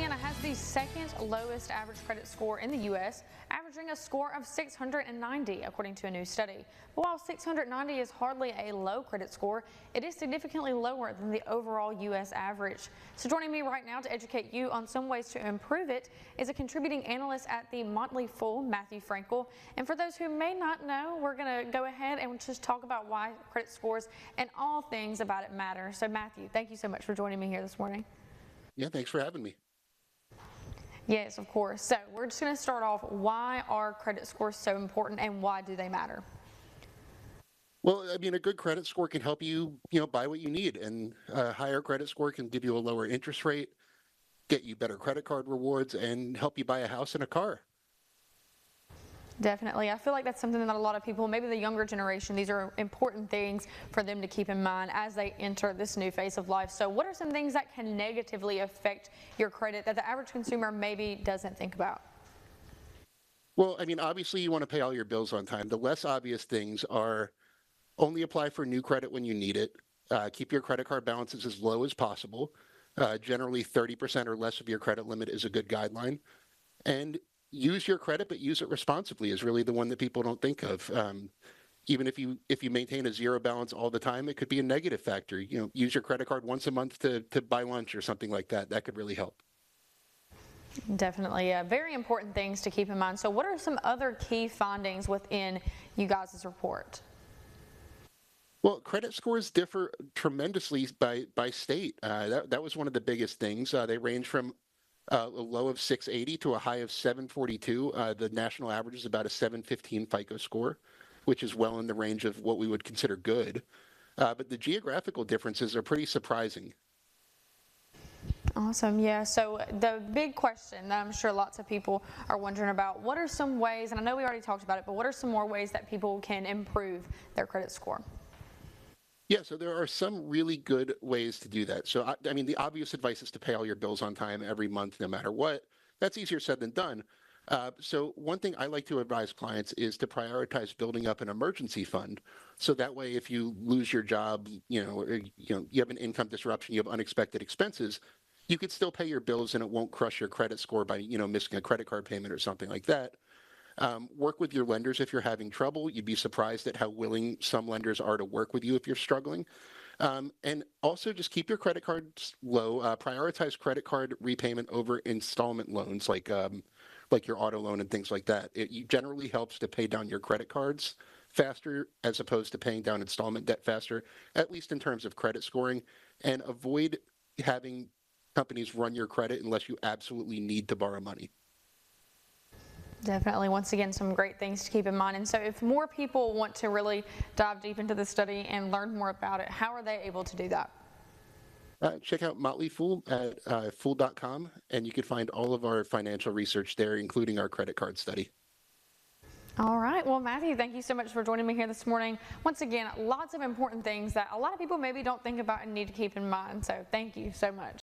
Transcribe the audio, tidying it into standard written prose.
Louisiana has the second lowest average credit score in the U.S., averaging a score of 690, according to a new study. But while 690 is hardly a low credit score, it is significantly lower than the overall U.S. average. So joining me right now to educate you on some ways to improve it is a contributing analyst at the Motley Fool, Matthew Frankel. And for those who may not know, we're going to go ahead and just talk about why credit scores and all things about it matter. So Matthew, thank you so much for joining me here this morning. Yeah, thanks for having me. Yes, of course. So we're just going to start off. Why are credit scores so important and why do they matter? Well, I mean, a good credit score can help you, buy what you need, and a higher credit score can give you a lower interest rate, get you better credit card rewards, and help you buy a house and a car. Definitely. I feel like that's something that a lot of people, maybe the younger generation, these are important things for them to keep in mind as they enter this new phase of life. So what are some things that can negatively affect your credit that the average consumer maybe doesn't think about? Well, I mean, obviously you want to pay all your bills on time. The less obvious things are only apply for new credit when you need it. Keep your credit card balances as low as possible. Generally 30% or less of your credit limit is a good guideline. And use your credit, but use it responsibly is really the one that people don't think of. Even if you maintain a zero balance all the time, it could be a negative factor. Use your credit card once a month to buy lunch or something like that. That could really help. Definitely. Very important things to keep in mind. So what are some other key findings within you guys' report? Well, credit scores differ tremendously by state. That was one of the biggest things. They range from a low of 680 to a high of 742. The national average is about a 715 FICO score, which is well in the range of what we would consider good. But the geographical differences are pretty surprising. Awesome. Yeah. So the big question that I'm sure lots of people are wondering about, what are some ways, and I know we already talked about it, but what are some more ways that people can improve their credit score? Yeah, so there are some really good ways to do that. So, I mean, the obvious advice is to pay all your bills on time every month, no matter what. That's easier said than done. So one thing I like to advise clients is to prioritize building up an emergency fund. So that way, if you lose your job, or, you have an income disruption, you have unexpected expenses, you could still pay your bills and it won't crush your credit score by, missing a credit card payment or something like that. Work with your lenders if you're having trouble. You'd be surprised at how willing some lenders are to work with you if you're struggling. And also just keep your credit cards low. Prioritize credit card repayment over installment loans like your auto loan and things like that. It generally helps to pay down your credit cards faster as opposed to paying down installment debt faster, at least in terms of credit scoring. And avoid having companies run your credit unless you absolutely need to borrow money. Definitely. Once again, some great things to keep in mind. And so if more people want to really dive deep into the study and learn more about it, how are they able to do that? Check out Motley Fool at fool.com, and you can find all of our financial research there, including our credit card study. All right. Well, Matthew, thank you so much for joining me here this morning. Once again, lots of important things that a lot of people maybe don't think about and need to keep in mind. So thank you so much.